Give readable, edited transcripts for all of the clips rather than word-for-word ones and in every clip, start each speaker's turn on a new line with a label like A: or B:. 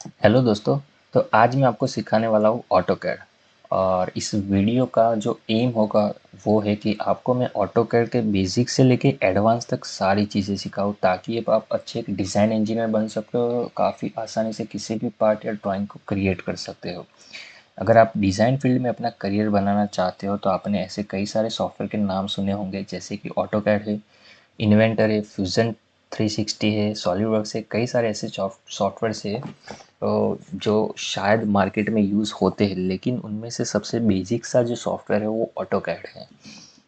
A: Hello दोस्तों। तो आज मैं आपको सिखाने वाला हूँ ऑटोकैड। और इस वीडियो का जो एम होगा वो है कि आपको मैं ऑटोकैड के बेसिक से लेके एडवांस तक सारी चीज़ें सिखाऊँ, ताकि अब आप अच्छे एक डिज़ाइन इंजीनियर बन सकते हो, काफ़ी आसानी से किसी भी पार्ट या ड्राइंग को क्रिएट कर सकते हो। अगर आप डिज़ाइन फील्ड में अपना करियर बनाना चाहते हो तो आपने ऐसे कई सारे सॉफ्टवेयर के नाम सुने होंगे, जैसे कि ऑटोकैड है, इन्वेंटर है, फ्यूज़न 360 है, सॉलिडवर्क्स है। कई सारे ऐसे सॉफ्टवेयर्स है जो शायद मार्केट में यूज़ होते हैं, लेकिन उनमें से सबसे बेसिक सा जो सॉफ्टवेयर है वो ऑटोकैड है।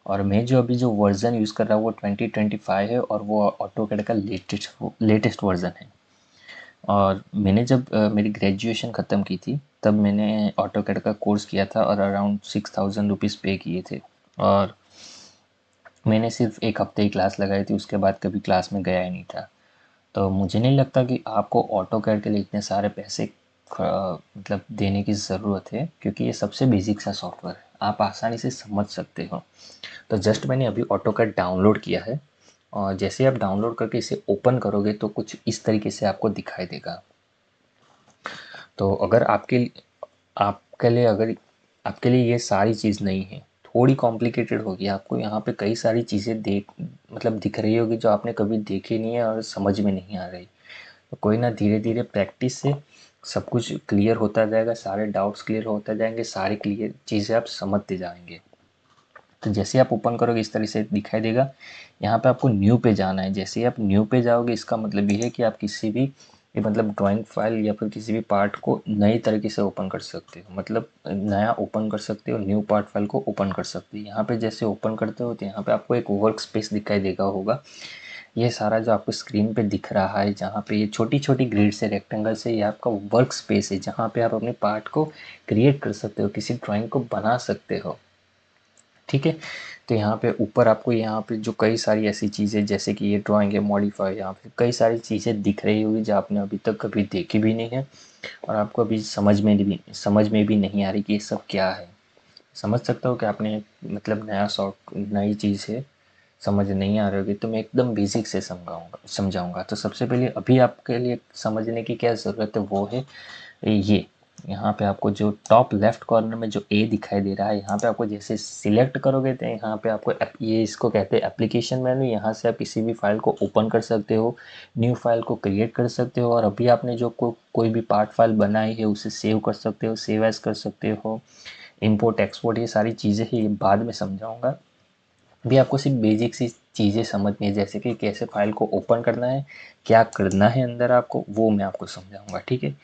A: और मैं जो अभी जो वर्ज़न यूज़ कर रहा हूँ वो 2025 है, और वो ऑटोकैड का लेटेस्ट वर्ज़न है। और मैंने जब मेरी ग्रेजुएशन ख़त्म की थी, तब मैंने ऑटोकैड का कोर्स किया था और अराउंड 6000 रुपीज़ पे किए थे। और मैंने सिर्फ एक हफ्ते ही क्लास लगाई थी, उसके बाद कभी क्लास में गया ही नहीं था। तो मुझे नहीं लगता कि आपको ऑटोकैड के लिए इतने सारे पैसे मतलब देने की ज़रूरत है, क्योंकि ये सबसे बेसिक सा सॉफ्टवेयर है, आप आसानी से समझ सकते हो। तो जस्ट मैंने अभी ऑटोकैड डाउनलोड किया है, और जैसे आप डाउनलोड करके इसे ओपन करोगे तो कुछ इस तरीके से आपको दिखाई देगा। तो अगर आपके लिए ये सारी चीज़ नहीं है, थोड़ी कॉम्प्लिकेटेड होगी, आपको यहाँ पे कई सारी चीज़ें दिख रही होगी जो आपने कभी देखी नहीं है और समझ में नहीं आ रही। तो कोई ना, धीरे धीरे प्रैक्टिस से सब कुछ क्लियर होता जाएगा, सारे डाउट्स क्लियर होते जाएंगे, सारी क्लियर चीज़ें आप समझते जाएंगे। तो जैसे आप ओपन करोगे इस तरह से दिखाई देगा। यहाँ पे आपको न्यू पे जाना है। जैसे ही आप न्यू पे जाओगे, इसका मतलब ये है कि आप किसी भी ये मतलब ड्राइंग फाइल या फिर किसी भी पार्ट को नई तरीके से ओपन कर सकते हो, मतलब नया ओपन कर सकते हो, न्यू पार्ट फाइल को ओपन कर सकते हो। यहाँ पे जैसे ओपन करते हो तो यहाँ पे आपको एक वर्क स्पेस दिखाई देगा होगा। ये सारा जो आपको स्क्रीन पे दिख रहा है, जहाँ पे ये छोटी छोटी ग्रिड से रेक्टेंगल से, ये आपका वर्क स्पेस है, जहाँ पे आप अपने पार्ट को क्रिएट कर सकते हो, किसी ड्राइंग को बना सकते हो। ठीक है। तो यहाँ पे ऊपर आपको यहाँ पे जो कई सारी ऐसी चीज़ें, जैसे कि ये ड्राइंग है, मॉडिफाई, यहाँ पे कई सारी चीज़ें दिख रही होगी जो आपने अभी तक कभी देखी भी नहीं है, और आपको अभी समझ में भी नहीं आ रही कि ये सब क्या है। समझ सकता हो कि आपने मतलब नई चीज़ है, समझ नहीं आ रही होगी, तो मैं एकदम बेसिक से समझाऊंगा। तो सबसे पहले अभी आपके लिए समझने की क्या ज़रूरत है वो है ये। यहाँ पे आपको जो टॉप लेफ्ट कॉर्नर में जो ए दिखाई दे रहा है, यहाँ पे आपको जैसे सिलेक्ट करोगे तो यहाँ पे आपको ये इसको कहते हैं एप्लीकेशन मेनू। यहाँ से आप किसी भी फाइल को ओपन कर सकते हो, न्यू फाइल को क्रिएट कर सकते हो, और अभी आपने जो कोई भी पार्ट फाइल बनाई है उसे सेव कर सकते हो, सेव एज कर सकते हो, इंपोर्ट एक्सपोर्ट, ये सारी चीज़ें ही बाद में समझाऊंगा। अभी आपको सिर्फ बेसिक सी चीज़ें समझनी है, जैसे कि कैसे फाइल को ओपन करना है, क्या करना है अंदर आपको, वो मैं आपको समझाऊंगा। ठीक है।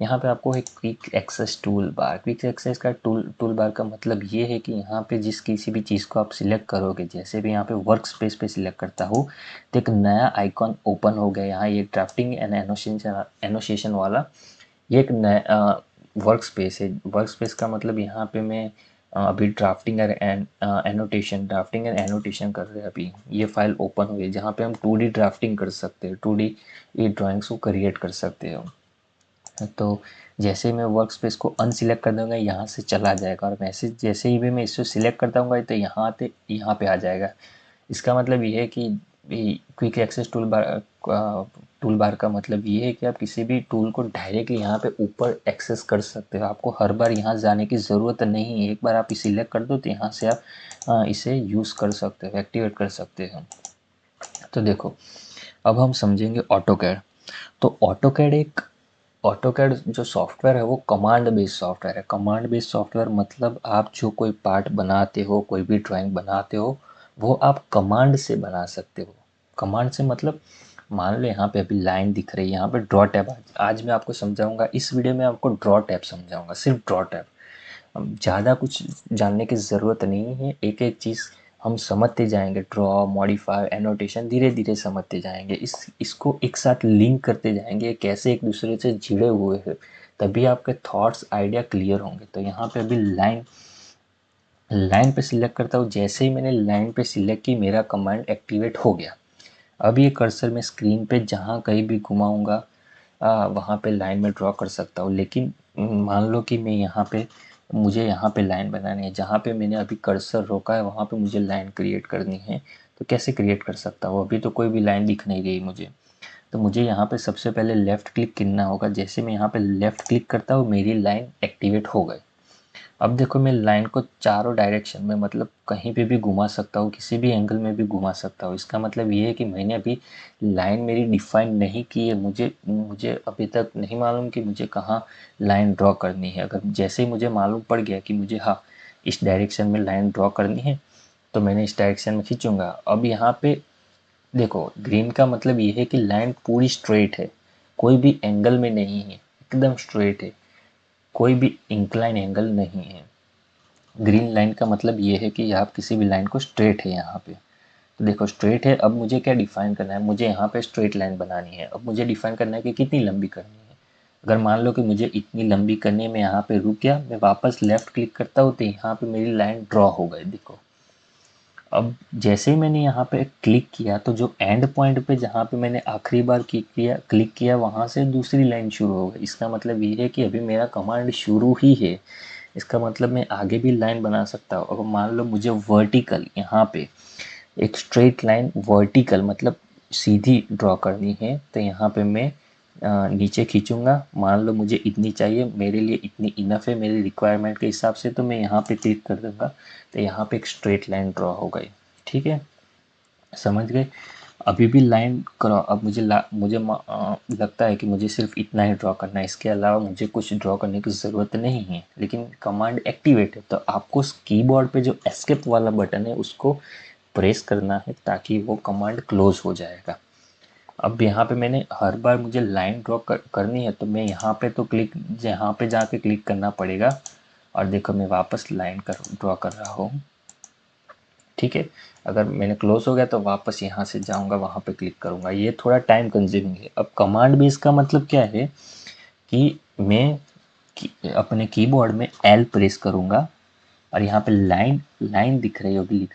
A: यहाँ पे आपको एक quick access tool bar, quick access का टूल बार का मतलब ये है कि यहाँ पे जिस किसी भी चीज़ को आप सिलेक्ट करोगे, जैसे भी यहाँ पे वर्क स्पेस पे सिलेक्ट करता हूँ तो एक नया आइकॉन ओपन हो गया। यहाँ ये ड्राफ्टिंग एंड एनोटेशन वाला, ये एक नया वर्क स्पेस है। वर्क स्पेस का मतलब यहाँ पे मैं अभी ड्राफ्टिंग एंड एनोटेशन कर रहे हैं। अभी ये फाइल ओपन हुई है जहाँ पे हम 2D ड्राफ्टिंग कर सकते हैं, 2D ये ड्राइंग्स को क्रिएट कर सकते हो। तो जैसे ही मैं वर्क स्पेस को अनसिलेक्ट कर दूंगा, यहाँ से चला जाएगा, और जैसे ही भी मैं इसको सिलेक्ट करता हूँ तो यहाँ पे आ जाएगा। इसका मतलब ये है कि क्विक एक्सेस टूल बार का मतलब ये है कि आप किसी भी टूल को डायरेक्टली यहाँ पे ऊपर एक्सेस कर सकते हो। आपको हर बार यहाँ जाने की ज़रूरत नहीं है, एक बार आप इसे सिलेक्ट कर दो तो यहाँ से आप इसे यूज़ कर सकते हो, एक्टिवेट कर सकते हो। तो देखो, अब हम समझेंगे ऑटोकैड। तो ऑटोकैड जो सॉफ्टवेयर है वो कमांड बेस्ड सॉफ्टवेयर है। कमांड बेस्ड सॉफ्टवेयर मतलब आप जो कोई पार्ट बनाते हो, कोई भी ड्राइंग बनाते हो, वो आप कमांड से बना सकते हो। कमांड से मतलब, मान लो यहाँ पे अभी लाइन दिख रही है, यहाँ पे ड्रॉ टैब, आज मैं आपको समझाऊंगा, इस वीडियो में आपको ड्रॉ टैब समझाऊंगा, सिर्फ ड्रॉ टैब। ज़्यादा कुछ जानने की ज़रूरत नहीं है, एक एक चीज़ हम समझते जाएंगे, ड्रॉ, मॉडिफाई, एनोटेशन, धीरे धीरे समझते जाएंगे, इसको एक साथ लिंक करते जाएंगे, कैसे एक दूसरे से जुड़े हुए हैं, तभी आपके थॉट्स आइडिया क्लियर होंगे। तो यहाँ पे अभी लाइन लाइन पे सिलेक्ट करता हूँ। जैसे ही मैंने लाइन पे सिलेक्ट की, मेरा कमांड एक्टिवेट हो गया। अब ये कर्सर मैं स्क्रीन पे जहाँ कहीं भी घुमाऊंगा वहाँ पे लाइन में ड्रॉ कर सकता हूँ। लेकिन मान लो कि मुझे यहाँ पे लाइन बनानी है, जहाँ पे मैंने अभी कर्सर रोका है वहाँ पे मुझे लाइन क्रिएट करनी है। तो कैसे क्रिएट कर सकता हूँ? अभी तो कोई भी लाइन दिख नहीं रही मुझे। तो मुझे यहाँ पे सबसे पहले लेफ़्ट क्लिक करना होगा। जैसे मैं यहाँ पे लेफ़्ट क्लिक करता हूँ मेरी लाइन एक्टिवेट हो गई। अब देखो मैं लाइन को चारों डायरेक्शन में मतलब कहीं पे भी घुमा सकता हूँ, किसी भी एंगल में भी घुमा सकता हूँ। इसका मतलब ये है कि मैंने अभी लाइन मेरी डिफाइन नहीं की है, मुझे मुझे अभी तक नहीं मालूम कि मुझे कहाँ लाइन ड्रॉ करनी है। अगर जैसे ही मुझे मालूम पड़ गया कि मुझे हाँ इस डायरेक्शन में लाइन ड्रॉ करनी है तो मैंने इस डायरेक्शन में खींचूंगा। अब यहाँ पे देखो ग्रीन का मतलब ये है कि लाइन पूरी स्ट्रेट है, कोई भी एंगल में नहीं है, एकदम स्ट्रेट है, कोई भी इंक्लाइन एंगल नहीं है। ग्रीन लाइन का मतलब ये है कि आप किसी भी लाइन को स्ट्रेट है यहाँ पे। तो देखो स्ट्रेट है, अब मुझे क्या डिफाइन करना है, मुझे यहाँ पे स्ट्रेट लाइन बनानी है। अब मुझे डिफाइन करना है कि कितनी लंबी करनी है। अगर मान लो कि मुझे इतनी लंबी करनी है, मैं यहाँ पे रुक गया, मैं वापस लेफ्ट क्लिक करता हूँ तो यहाँ पे मेरी लाइन ड्रॉ हो गई। देखो अब जैसे ही मैंने यहाँ पे क्लिक किया तो जो एंड पॉइंट पे जहाँ पे मैंने आखिरी बार क्लिक किया वहाँ से दूसरी लाइन शुरू हो गई। इसका मतलब ये है कि अभी मेरा कमांड शुरू ही है। इसका मतलब मैं आगे भी लाइन बना सकता हूँ। अगर मान लो मुझे वर्टिकल यहाँ पे एक स्ट्रेट लाइन वर्टिकल मतलब सीधी ड्रॉ करनी है तो यहाँ पे मैं नीचे खींचूंगा। मान लो मुझे इतनी चाहिए, मेरे लिए इतनी इनफ है मेरी रिक्वायरमेंट के हिसाब से, तो मैं यहाँ पे क्लिक कर दूंगा तो यहाँ पे एक स्ट्रेट लाइन ड्रॉ हो गई। ठीक है, समझ गए। अभी भी लाइन करो। अब लगता है कि मुझे सिर्फ इतना ही ड्रॉ करना है, इसके अलावा मुझे कुछ ड्रॉ करने की ज़रूरत नहीं है, लेकिन कमांड एक्टिवेट है तो आपको कीबोर्ड पे जो एस्केप वाला बटन है उसको प्रेस करना है ताकि वो कमांड क्लोज हो जाएगा। अब यहाँ पे मैंने हर बार मुझे लाइन करनी है तो मैं यहाँ पे तो क्लिक यहाँ पे जाके क्लिक करना पड़ेगा। और देखो मैं वापस लाइन ड्रॉ कर रहा हूँ। ठीक है, अगर मैंने क्लोज हो गया तो वापस यहाँ से जाऊँगा, वहाँ पे क्लिक करूँगा। ये थोड़ा टाइम कंज्यूमिंग है। अब कमांड बेस का मतलब क्या है कि मैं अपने कीबोर्ड में एल प्रेस करूँगा और यहाँ पे लाइन लाइन दिख रही होगी,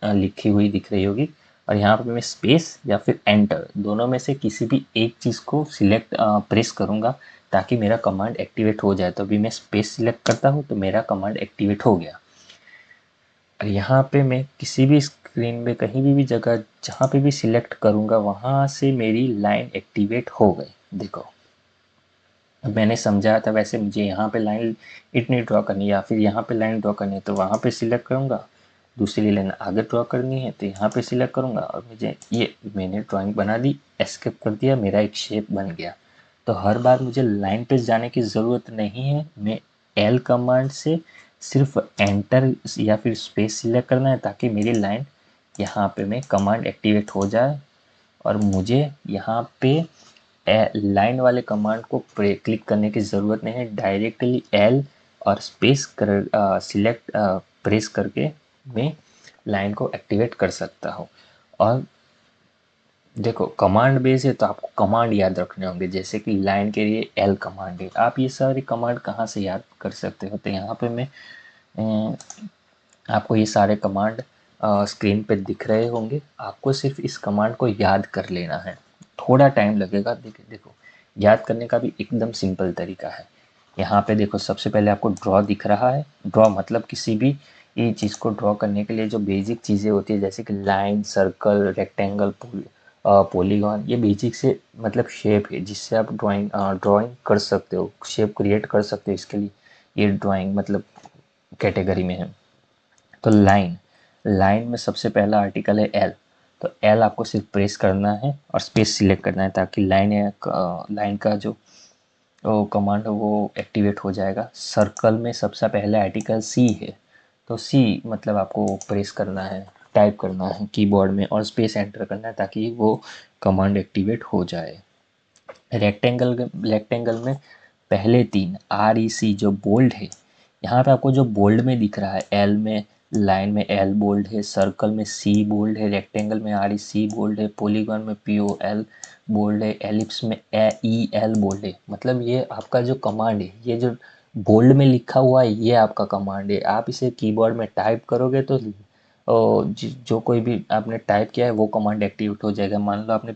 A: लिखी हुई दिख रही होगी, और यहाँ पे मैं स्पेस या फिर एंटर दोनों में से किसी भी एक चीज़ को सिलेक्ट प्रेस करूँगा ताकि मेरा कमांड एक्टिवेट हो जाए। तो अभी मैं स्पेस सिलेक्ट करता हूँ तो मेरा कमांड एक्टिवेट हो गया। और यहाँ पे मैं किसी भी स्क्रीन में कहीं भी जगह जहाँ पे भी सिलेक्ट करूँगा वहाँ से मेरी लाइन एक्टिवेट हो गई। देखो अब मैंने समझाया था वैसे मुझे यहाँ पे लाइन इतनी ड्रॉ करनी है या फिर यहाँ पे लाइन ड्रॉ करनी है तो वहाँ पे सिलेक्ट करूँगा। दूसरी लाइन आगे ड्रॉ करनी है तो यहाँ पे सिलेक्ट करूँगा और मुझे ये मैंने ड्राइंग बना दी, एस्केप कर दिया, मेरा एक शेप बन गया। तो हर बार मुझे लाइन पे जाने की ज़रूरत नहीं है। मैं एल कमांड से सिर्फ एंटर या फिर स्पेस सिलेक्ट करना है ताकि मेरी लाइन यहाँ पे मैं कमांड एक्टिवेट हो जाए और मुझे यहाँ पे लाइन वाले कमांड को क्लिक करने की ज़रूरत नहीं है। डायरेक्टली एल और स्पेस कर सिलेक्ट प्रेस करके मैं लाइन को एक्टिवेट कर सकता हूँ। और देखो कमांड बेस है तो आपको कमांड याद रखने होंगे, जैसे कि लाइन के लिए एल कमांड है। आप ये सारी कमांड कहाँ से याद कर सकते हो, तो यहाँ पे मैं आपको ये सारे कमांड स्क्रीन पे दिख रहे होंगे। आपको सिर्फ इस कमांड को याद कर लेना है, थोड़ा टाइम लगेगा। देखो याद करने का भी एकदम सिंपल तरीका है। यहाँ पे देखो सबसे पहले आपको ड्रॉ दिख रहा है। ड्रॉ मतलब किसी भी ये चीज़ को ड्रॉ करने के लिए जो बेसिक चीज़ें होती है जैसे कि लाइन, सर्कल, रेक्टेंगल, पॉलीगॉन, ये बेसिक से मतलब शेप है जिससे आप ड्राइंग कर सकते हो, शेप क्रिएट कर सकते हो। इसके लिए ये ड्राइंग मतलब कैटेगरी में है। तो लाइन लाइन में सबसे पहला आर्टिकल है एल। तो एल आपको सिर्फ प्रेस करना है और स्पेस सिलेक्ट करना है ताकि लाइन का जो कमांड वो एक्टिवेट हो जाएगा। सर्कल में सबसे पहले आर्टिकल सी है तो सी मतलब आपको प्रेस करना है, टाइप करना है कीबोर्ड में और स्पेस एंटर करना है ताकि वो कमांड एक्टिवेट हो जाए। रेक्टेंगल में पहले तीन आर ई सी जो बोल्ड है, यहाँ पे आपको जो बोल्ड में दिख रहा है एल में, लाइन में एल बोल्ड है, सर्कल में सी बोल्ड है, रेक्टेंगल में आर ई सी बोल्ड है, पॉलीगॉन में पी ओ एल बोल्ड है, एलिप्स में ई एल बोल्ड है। मतलब ये आपका जो कमांड है, ये जो बोल्ड में लिखा हुआ है ये आपका कमांड है। आप इसे कीबोर्ड में टाइप करोगे तो जो कोई भी आपने टाइप किया है वो कमांड एक्टिवेट हो जाएगा। मान लो आपने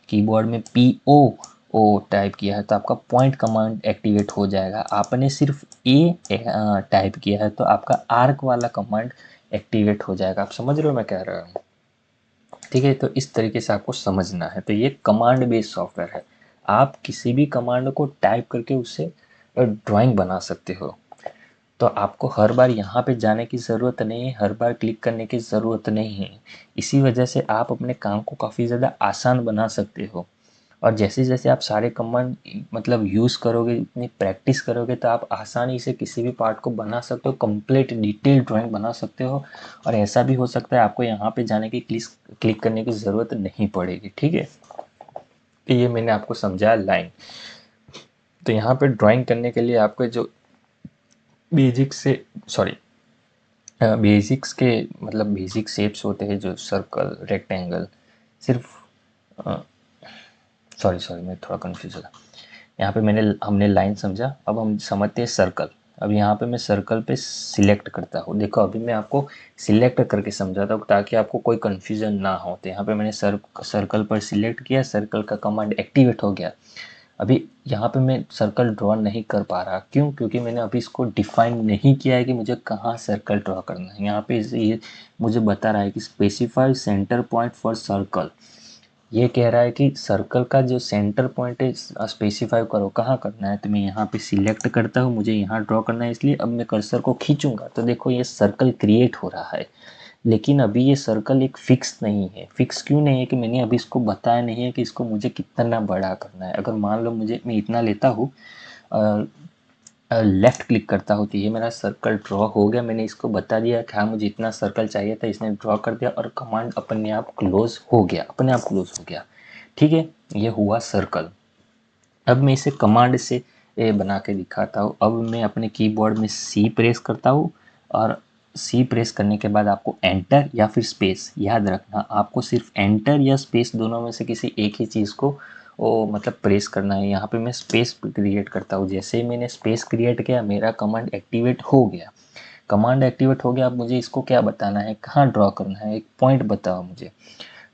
A: कीबोर्ड में पी ओ टाइप किया है तो आपका पॉइंट कमांड एक्टिवेट हो जाएगा। आपने सिर्फ ए टाइप किया है तो आपका आर्क वाला कमांड एक्टिवेट हो जाएगा। आप समझ रहे हो मैं कह रहा हूँ। ठीक है, तो इस तरीके से आपको समझना है। तो ये कमांड बेस्ड सॉफ्टवेयर है। आप किसी भी कमांड को टाइप करके उससे ड्राइंग बना सकते हो। तो आपको हर बार यहाँ पे जाने की ज़रूरत नहीं है, हर बार क्लिक करने की ज़रूरत नहीं है। इसी वजह से आप अपने काम को काफ़ी ज़्यादा आसान बना सकते हो। और जैसे जैसे आप सारे कमांड मतलब यूज़ करोगे, इतनी प्रैक्टिस करोगे, तो आप आसानी से किसी भी पार्ट को बना सकते हो, कंप्लीट डिटेल ड्राइंग बना सकते हो। और ऐसा भी हो सकता है आपको यहाँ पे जाने की क्लिक करने की ज़रूरत नहीं पड़ेगी। ठीक है, तो ये मैंने आपको समझाया लाइन। तो यहाँ पे ड्राइंग करने के लिए आपको जो बेसिक से सॉरी बेसिक्स के मतलब बेसिक शेप्स होते हैं, जो सर्कल, रेक्टेंगल, सिर्फ सॉरी सॉरी मैं थोड़ा कंफ्यूज हो। यहाँ पे हमने लाइन समझा, अब हम समझते हैं सर्कल। अब यहाँ पे मैं सर्कल पे सिलेक्ट करता हूँ। देखो अभी मैं आपको सिलेक्ट करके समझाता हूँ ताकि आपको कोई कन्फ्यूज़न ना हो। तो यहाँ पे मैंने सर्कल पर सिलेक्ट किया, सर्कल का कमांड एक्टिवेट हो गया। अभी यहाँ पे मैं सर्कल ड्रॉ नहीं कर पा रहा, क्यों? क्योंकि मैंने अभी इसको डिफाइन नहीं किया है कि मुझे कहाँ सर्कल ड्रॉ करना है। यहाँ पे ये मुझे बता रहा है कि specify centre point for circle. ये कह रहा है कि सर्कल का जो सेंटर पॉइंट है स्पेसिफाई करो, कहाँ करना है। तो मैं यहाँ पे सिलेक्ट करता हूँ, मुझे यहाँ ड्रॉ करना है, इसलिए अब मैं कर्सर को खींचूंगा तो देखो ये सर्कल क्रिएट हो रहा है। लेकिन अभी ये सर्कल एक फिक्स नहीं है। फिक्स क्यों नहीं है? कि मैंने अभी इसको बताया नहीं है कि इसको मुझे कितना बड़ा करना है। अगर मान लो मैं इतना लेता हूँ, लेफ़्ट क्लिक करता हूँ, तो ये मेरा सर्कल ड्रॉ हो गया। मैंने इसको बता दिया कि हाँ मुझे इतना सर्कल चाहिए था, इसने ड्रॉ कर दिया और कमांड अपने आप क्लोज हो गया, अपने आप क्लोज हो गया। ठीक है, ये हुआ सर्कल। अब मैं इसे कमांड से बना के दिखाता हूँ। अब मैं अपने कीबोर्ड में सी प्रेस करता हूँ, और सी प्रेस करने के बाद आपको एंटर या फिर स्पेस, याद रखना आपको सिर्फ एंटर या स्पेस दोनों में से किसी एक ही चीज़ को मतलब प्रेस करना है। यहाँ पे मैं स्पेस क्रिएट करता हूँ। जैसे ही मैंने स्पेस क्रिएट किया, मेरा कमांड एक्टिवेट हो गया। कमांड एक्टिवेट हो गया। अब मुझे इसको क्या बताना है, कहाँ ड्रॉ करना है, एक पॉइंट बताओ मुझे।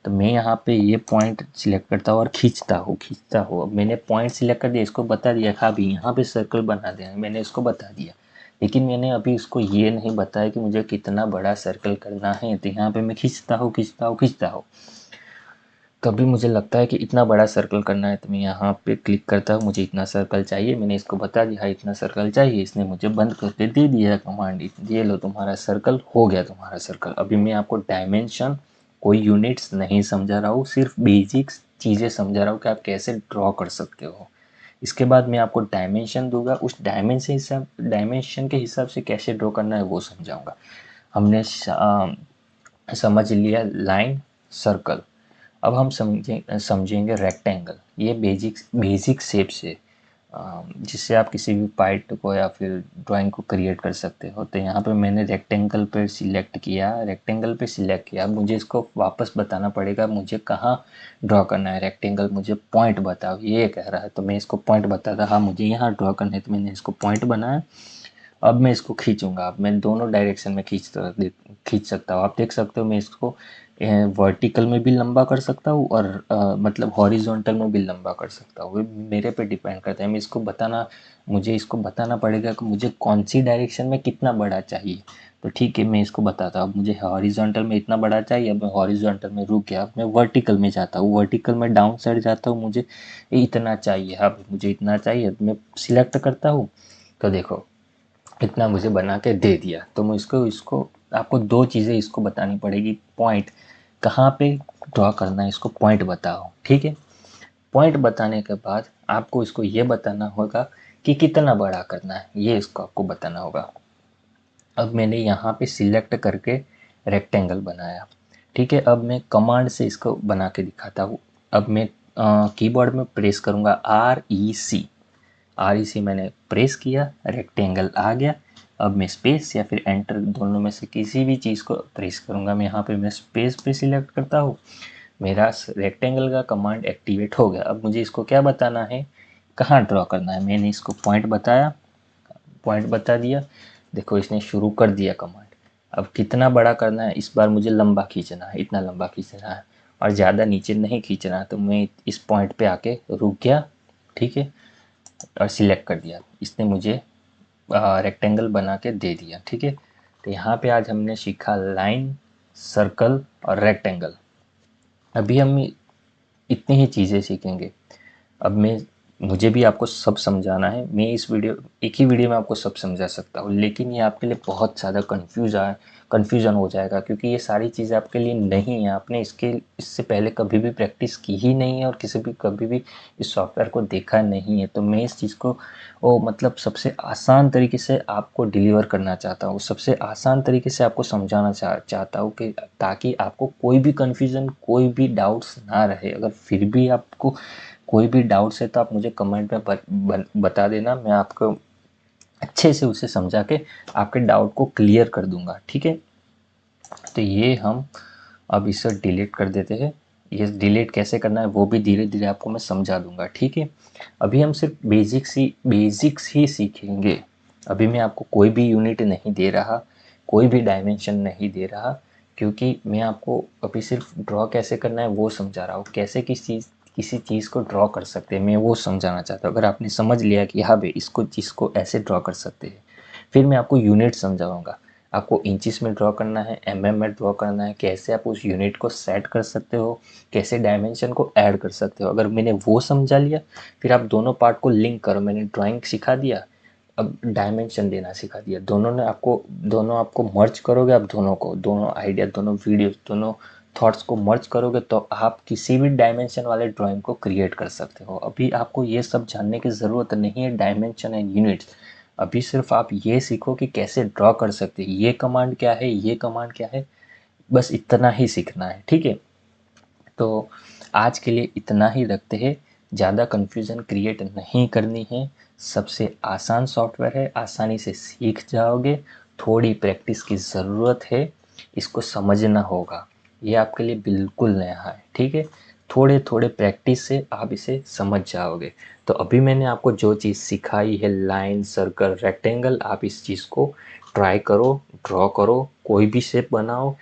A: तो मैं यहाँ पे ये पॉइंट सिलेक्ट करता हूँ और खींचता हूँ। अब मैंने पॉइंट सिलेक्ट कर दिया, इसको बता दिया था अभी यहाँ पे सर्कल बना देना, मैंने इसको बता दिया। लेकिन मैंने अभी इसको ये नहीं बताया कि मुझे कितना बड़ा सर्कल करना है। तो यहाँ पे मैं खींचता हूँ। कभी मुझे लगता है कि इतना बड़ा सर्कल करना है, तो मैं यहाँ पे क्लिक करता हूँ, मुझे इतना सर्कल चाहिए। मैंने इसको बता दिया इतना सर्कल चाहिए, इसने मुझे बंद करके दे दिया कमांड। ये लो तुम्हारा सर्कल हो गया, तुम्हारा सर्कल। अभी मैं आपको डायमेंशन, कोई यूनिट्स नहीं समझा रहा हूँ, सिर्फ बेसिक्स चीज़ें समझा रहा हूँ कि आप कैसे ड्रॉ कर सकते हो। इसके बाद मैं आपको डायमेंशन दूंगा, उस डायमेंशन के हिसाब से कैसे ड्रॉ करना है वो समझाऊंगा। हमने समझ लिया लाइन, सर्कल। अब हम समझेंगे रेक्टेंगल। ये बेसिक शेप्स है, जिससे आप किसी भी पार्ट को या फिर ड्राइंग को क्रिएट कर सकते हो। तो यहाँ पे मैंने रेक्टेंगल पे सिलेक्ट किया। अब मुझे इसको वापस बताना पड़ेगा मुझे कहाँ ड्रॉ करना है। रेक्टेंगल मुझे पॉइंट बताओ, ये कह रहा है। तो मैं इसको पॉइंट बताता, हाँ मुझे यहाँ ड्रॉ करना है, तो मैंने इसको पॉइंट बनाया। अब मैं इसको खींचूंगा। अब मैं दोनों डायरेक्शन में खींच सकता हूँ। आप देख सकते हो मैं इसको वर्टिकल में भी लंबा कर सकता हूँ और मतलब हॉरिजॉन्टल में भी लंबा कर सकता हूँ। वो मेरे पे डिपेंड करता है। मुझे इसको बताना पड़ेगा कि मुझे कौन सी डायरेक्शन में कितना बड़ा चाहिए। तो ठीक है, मैं इसको बताता हूँ। अब मुझे हॉरिजॉन्टल में इतना बड़ा चाहिए। अब मैं हॉरिजॉन्टल में रुक गया, अब मैं वर्टिकल में जाता हूँ, वर्टिकल में डाउन साइड जाता हूँ, मुझे इतना चाहिए। अब मुझे इतना चाहिए, मैं सिलेक्ट करता हूँ। तो देखो इतना मुझे बना के दे दिया। तो मैं इसको इसको आपको दो चीज़ें इसको बतानी पड़ेगी। पॉइंट कहाँ पे ड्रॉ करना है, इसको पॉइंट बताओ। ठीक है, पॉइंट बताने के बाद आपको इसको ये बताना होगा कि कितना बड़ा करना है, ये इसको आपको बताना होगा। अब मैंने यहाँ पे सिलेक्ट करके रेक्टेंगल बनाया। ठीक है, अब मैं कमांड से इसको बना के दिखाता हूँ। अब मैं कीबोर्ड में प्रेस करूँगा REC मैंने प्रेस किया, रेक्टेंगल आ गया। अब मैं स्पेस या फिर एंटर दोनों में से किसी भी चीज़ को प्रेस करूँगा। मैं यहाँ पे मैं स्पेस पे सिलेक्ट करता हूँ, मेरा रेक्टेंगल का कमांड एक्टिवेट हो गया। अब मुझे इसको क्या बताना है, कहाँ ड्रॉ करना है। मैंने इसको पॉइंट बताया, पॉइंट बता दिया। देखो इसने शुरू कर दिया कमांड। अब कितना बड़ा करना है, इस बार मुझे लंबा खींचना है, इतना लंबा खींचना है और ज़्यादा नीचे नहीं खींचना है। तो मैं इस पॉइंट पे आके रुक गया। ठीक है, और सिलेक्ट कर दिया, इसने मुझे रेक्टेंगल बना के दे दिया। ठीक है, तो यहाँ पे आज हमने सीखा लाइन, सर्कल और रेक्टेंगल। अभी हम इतनी ही चीज़ें सीखेंगे। अब मुझे भी आपको सब समझाना है। मैं एक ही वीडियो में आपको सब समझा सकता हूँ, लेकिन ये आपके लिए बहुत ज़्यादा कन्फ्यूज़न हो जाएगा, क्योंकि ये सारी चीज़ें आपके लिए नहीं है। आपने इससे पहले कभी भी प्रैक्टिस की ही नहीं है और कभी भी इस सॉफ्टवेयर को देखा नहीं है। तो मैं इस चीज़ को मतलब सबसे आसान तरीके से आपको डिलीवर करना चाहता हूँ, सबसे आसान तरीके से आपको समझाना चाहता हूँ, कि ताकि आपको कोई भी कन्फ्यूज़न, कोई भी डाउट्स ना रहे। अगर फिर भी आपको कोई भी डाउट्स है तो आप मुझे कमेंट में बता देना, मैं आपको अच्छे से उसे समझा के आपके डाउट को क्लियर कर दूंगा, ठीक है। तो ये हम अब इसे डिलीट कर देते हैं। ये डिलीट कैसे करना है वो भी धीरे धीरे आपको मैं समझा दूंगा, ठीक है। अभी हम सिर्फ बेसिक्स ही सीखेंगे। अभी मैं आपको कोई भी यूनिट नहीं दे रहा, कोई भी डायमेंशन नहीं दे रहा, क्योंकि मैं आपको अभी सिर्फ ड्रॉ कैसे करना है वो समझा रहा हूँ। कैसे किसी चीज़ को ड्रॉ कर सकते हैं मैं वो समझाना चाहता हूँ। अगर आपने समझ लिया कि हाँ भाई इसको चीज़ को ऐसे ड्रॉ कर सकते हैं, फिर मैं आपको यूनिट समझाऊंगा। आपको इंचिस में ड्रॉ करना है, में ड्रॉ करना है, कैसे आप उस यूनिट को सेट कर सकते हो, कैसे डायमेंशन को ऐड कर सकते हो। अगर मैंने वो समझा लिया, फिर आप दोनों पार्ट को लिंक करो। मैंने ड्राइंग सिखा दिया, अब डायमेंशन देना सिखा दिया। दोनों आपको मर्ज करोगे, आप दोनों आइडिया, दोनों वीडियो, दोनों थॉट्स को मर्ज करोगे तो आप किसी भी डायमेंशन वाले ड्राइंग को क्रिएट कर सकते हो। अभी आपको ये सब जानने की ज़रूरत नहीं है, डायमेंशन एंड यूनिट्स। अभी सिर्फ आप ये सीखो कि कैसे ड्रॉ कर सकते हैं, ये कमांड क्या है, ये कमांड क्या है, बस इतना ही सीखना है, ठीक है। तो आज के लिए इतना ही रखते हैं। ज़्यादा कन्फ्यूज़न क्रिएट नहीं करनी है। सबसे आसान सॉफ्टवेयर है, आसानी से सीख जाओगे। थोड़ी प्रैक्टिस की ज़रूरत है, इसको समझना होगा। ये आपके लिए बिल्कुल नया है, ठीक है। थोड़े थोड़े प्रैक्टिस से आप इसे समझ जाओगे। तो अभी मैंने आपको जो चीज़ सिखाई है, लाइन, सर्कल, रेक्टेंगल, आप इस चीज़ को ट्राई करो, ड्रॉ करो, कोई भी शेप बनाओ,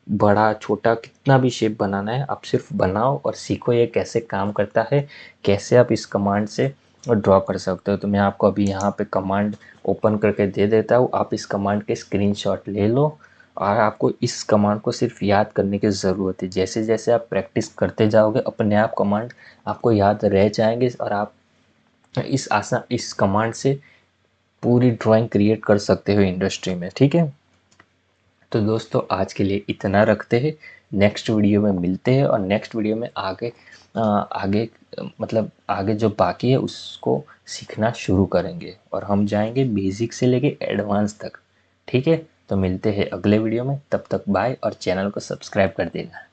A: बड़ा छोटा कितना भी शेप बनाना है आप सिर्फ बनाओ और सीखो ये कैसे काम करता है, कैसे आप इस कमांड से ड्रॉ कर सकते हो। तो मैं आपको अभी यहाँ पे कमांड ओपन करके दे देता हूँ, आप इस कमांड के स्क्रीनशॉट ले लो और आपको इस कमांड को सिर्फ याद करने की ज़रूरत है। जैसे जैसे आप प्रैक्टिस करते जाओगे अपने आप कमांड आपको याद रह जाएंगे और आप इस कमांड से पूरी ड्राइंग क्रिएट कर सकते हो इंडस्ट्री में, ठीक है। तो दोस्तों आज के लिए इतना रखते हैं। नेक्स्ट वीडियो में मिलते हैं और नेक्स्ट वीडियो में आगे मतलब आगे जो बाकी है उसको सीखना शुरू करेंगे और हम जाएंगे बेसिक से लेके एडवांस तक, ठीक है। तो मिलते हैं अगले वीडियो में, तब तक बाय और चैनल को सब्सक्राइब कर देना।